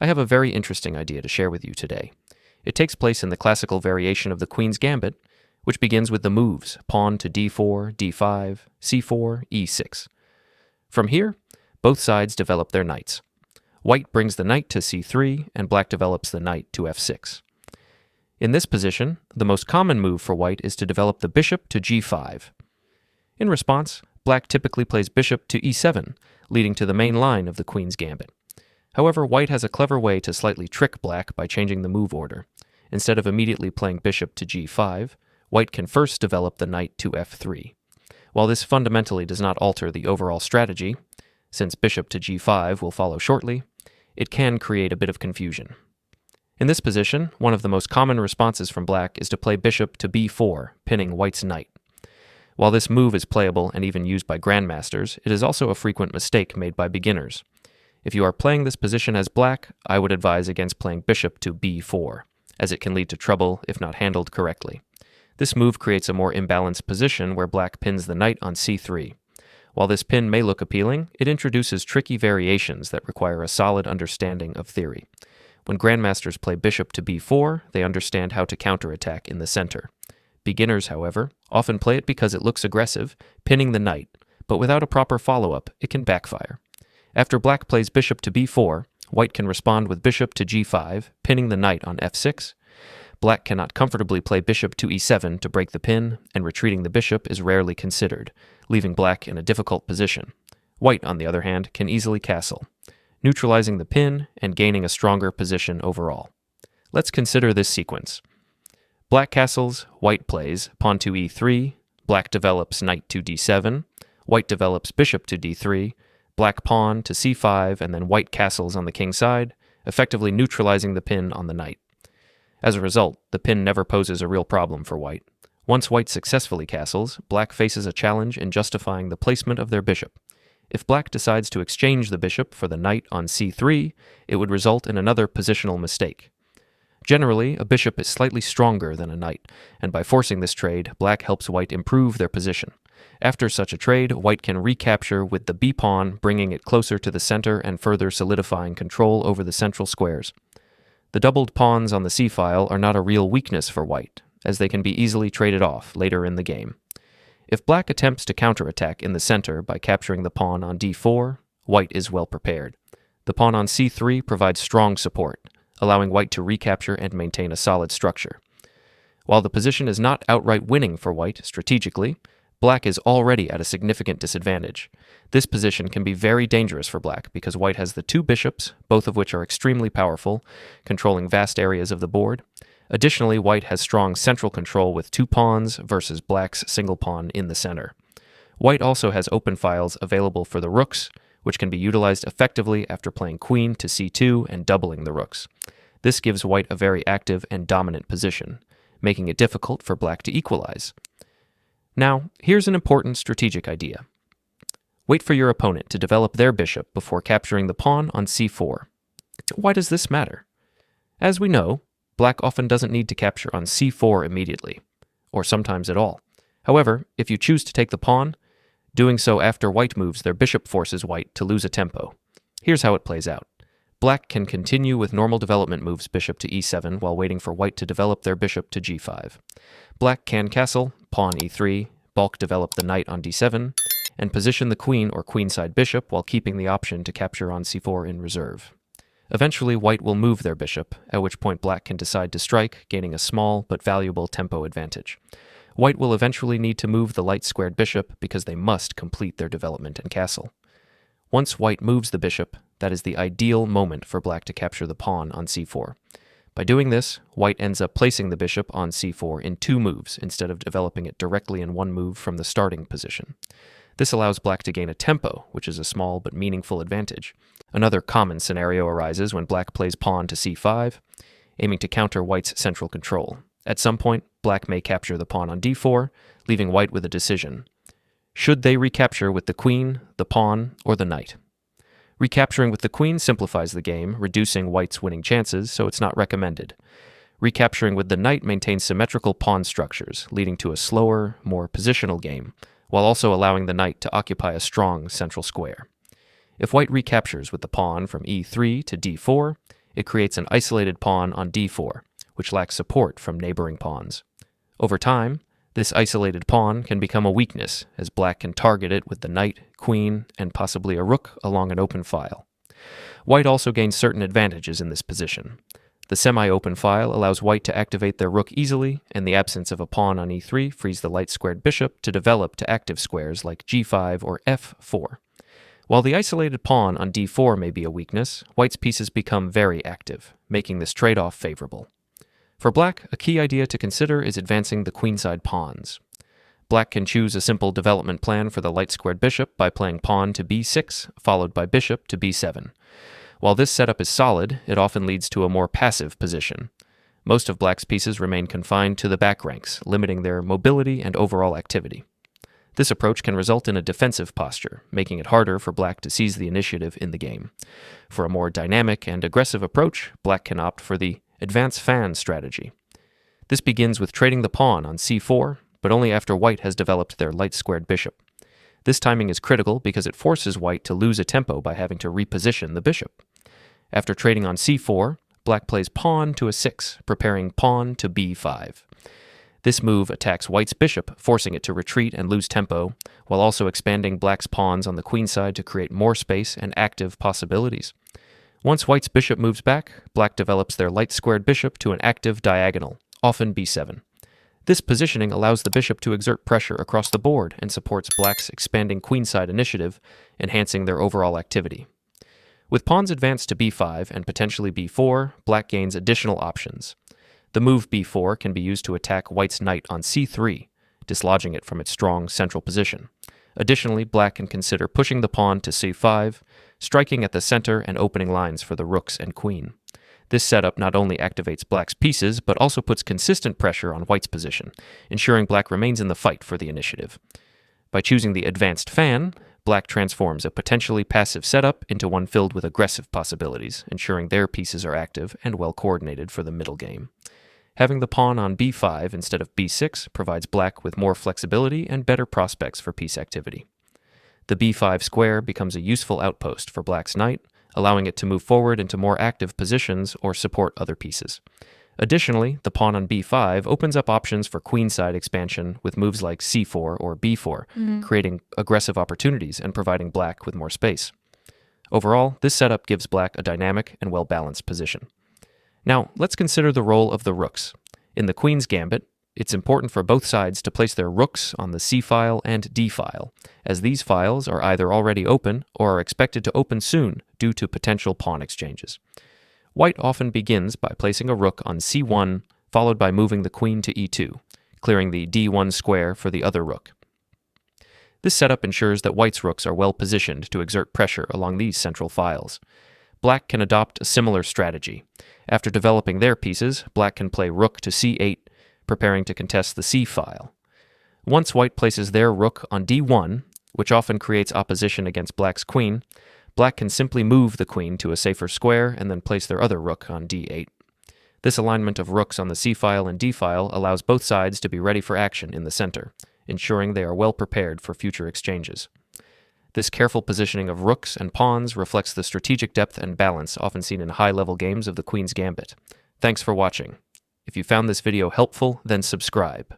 I have a very interesting idea to share with you today. It takes place in the classical variation of the Queen's Gambit, which begins with the moves pawn to d4, d5, c4, e6. From here, both sides develop their knights. White brings the knight to c3, and black develops the knight to f6. In this position, the most common move for white is to develop the bishop to g5. In response, black typically plays bishop to e7, leading to the main line of the Queen's Gambit. However, white has a clever way to slightly trick black by changing the move order. Instead of immediately playing bishop to g5, white can first develop the knight to f3. While this fundamentally does not alter the overall strategy, since bishop to g5 will follow shortly, it can create a bit of confusion. In this position, one of the most common responses from black is to play bishop to b4, pinning white's knight. While this move is playable and even used by grandmasters, it is also a frequent mistake made by beginners. If you are playing this position as black, I would advise against playing bishop to b4, as it can lead to trouble if not handled correctly. This move creates a more imbalanced position where black pins the knight on c3. While this pin may look appealing, it introduces tricky variations that require a solid understanding of theory. When grandmasters play bishop to b4, they understand how to counterattack in the center. Beginners, however, often play it because it looks aggressive, pinning the knight, but without a proper follow-up, it can backfire. After black plays bishop to b4, white can respond with bishop to g5, pinning the knight on f6. Black cannot comfortably play bishop to e7 to break the pin, and retreating the bishop is rarely considered, leaving black in a difficult position. White, on the other hand, can easily castle, neutralizing the pin and gaining a stronger position overall. Let's consider this sequence. Black castles, white plays pawn to e3, black develops knight to d7, white develops bishop to d3, black pawn to c5, and then white castles on the king side, effectively neutralizing the pin on the knight. As a result, the pin never poses a real problem for white. Once white successfully castles, black faces a challenge in justifying the placement of their bishop. If black decides to exchange the bishop for the knight on c3, it would result in another positional mistake. Generally, a bishop is slightly stronger than a knight, and by forcing this trade, black helps white improve their position. After such a trade, white can recapture with the b-pawn, bringing it closer to the center and further solidifying control over the central squares. The doubled pawns on the c-file are not a real weakness for white, as they can be easily traded off later in the game. If black attempts to counterattack in the center by capturing the pawn on d4, white is well prepared. The pawn on c3 provides strong support, allowing white to recapture and maintain a solid structure. While the position is not outright winning for white strategically, black is already at a significant disadvantage. This position can be very dangerous for black because white has the two bishops, both of which are extremely powerful, controlling vast areas of the board. Additionally, white has strong central control with two pawns versus black's single pawn in the center. White also has open files available for the rooks, which can be utilized effectively after playing queen to c2 and doubling the rooks. This gives white a very active and dominant position, making it difficult for black to equalize. Now, here's an important strategic idea. Wait for your opponent to develop their bishop before capturing the pawn on c4. Why does this matter? As we know, black often doesn't need to capture on c4 immediately, or sometimes at all. However, if you choose to take the pawn, doing so after white moves their bishop forces white to lose a tempo. Here's how it plays out. Black can continue with normal development moves bishop to e7 while waiting for white to develop their bishop to g5. Black can castle, pawn e3, bulk develop the knight on d7, and position the queen or queenside bishop while keeping the option to capture on c4 in reserve. Eventually, white will move their bishop, at which point black can decide to strike, gaining a small but valuable tempo advantage. White will eventually need to move the light-squared bishop because they must complete their development and castle. Once white moves the bishop, that is the ideal moment for black to capture the pawn on c4. By doing this, white ends up placing the bishop on c4 in two moves instead of developing it directly in one move from the starting position. This allows black to gain a tempo, which is a small but meaningful advantage. Another common scenario arises when black plays pawn to c5, aiming to counter white's central control. At some point, black may capture the pawn on d4, leaving white with a decision. Should they recapture with the queen, the pawn, or the knight? Recapturing with the queen simplifies the game, reducing white's winning chances, so it's not recommended. Recapturing with the knight maintains symmetrical pawn structures, leading to a slower, more positional game, while also allowing the knight to occupy a strong central square. If white recaptures with the pawn from e3 to d4, It creates an isolated pawn on d4, which lacks support from neighboring pawns. Over time, this isolated pawn can become a weakness, as black can target it with the knight, queen, and possibly a rook along an open file. White also gains certain advantages in this position. The semi-open file allows white to activate their rook easily, and the absence of a pawn on e3 frees the light-squared bishop to develop to active squares like g5 or f4. While the isolated pawn on d4 may be a weakness, white's pieces become very active, making this trade-off favorable. For black, a key idea to consider is advancing the queenside pawns. Black can choose a simple development plan for the light-squared bishop by playing pawn to b6, followed by bishop to b7. While this setup is solid, it often leads to a more passive position. Most of black's pieces remain confined to the back ranks, limiting their mobility and overall activity. This approach can result in a defensive posture, making it harder for black to seize the initiative in the game. For a more dynamic and aggressive approach, black can opt for the advance fan strategy. This begins with trading the pawn on c4, but only after white has developed their light-squared bishop. This timing is critical because it forces white to lose a tempo by having to reposition the bishop. After trading on c4, black plays pawn to a6, preparing pawn to b5. This move attacks white's bishop, forcing it to retreat and lose tempo, while also expanding black's pawns on the queenside to create more space and active possibilities. Once white's bishop moves back, black develops their light-squared bishop to an active diagonal, often b7. This positioning allows the bishop to exert pressure across the board and supports black's expanding queenside initiative, enhancing their overall activity. With pawns advanced to b5 and potentially b4, black gains additional options. The move b4 can be used to attack white's knight on c3, dislodging it from its strong central position. Additionally, black can consider pushing the pawn to c5, striking at the center and opening lines for the rooks and queen. This setup not only activates black's pieces, but also puts consistent pressure on white's position, ensuring black remains in the fight for the initiative. By choosing the advanced fan, black transforms a potentially passive setup into one filled with aggressive possibilities, ensuring their pieces are active and well coordinated for the middle game. Having the pawn on b5 instead of b6 provides black with more flexibility and better prospects for piece activity. The b5 square becomes a useful outpost for black's knight, allowing it to move forward into more active positions or support other pieces. Additionally, the pawn on b5 opens up options for queenside expansion with moves like c4 or b4, creating aggressive opportunities and providing black with more space. Overall, this setup gives black a dynamic and well-balanced position. Now, let's consider the role of the rooks. In the Queen's Gambit, it's important for both sides to place their rooks on the c-file and d-file, as these files are either already open or are expected to open soon due to potential pawn exchanges. White often begins by placing a rook on c1, followed by moving the queen to e2, clearing the d1 square for the other rook. This setup ensures that white's rooks are well positioned to exert pressure along these central files. Black can adopt a similar strategy. After developing their pieces, black can play rook to c8, preparing to contest the c-file. Once white places their rook on d1, which often creates opposition against black's queen, black can simply move the queen to a safer square and then place their other rook on d8. This alignment of rooks on the c-file and d-file allows both sides to be ready for action in the center, ensuring they are well prepared for future exchanges. This careful positioning of rooks and pawns reflects the strategic depth and balance often seen in high-level games of the Queen's Gambit. Thanks for watching. If you found this video helpful, then subscribe.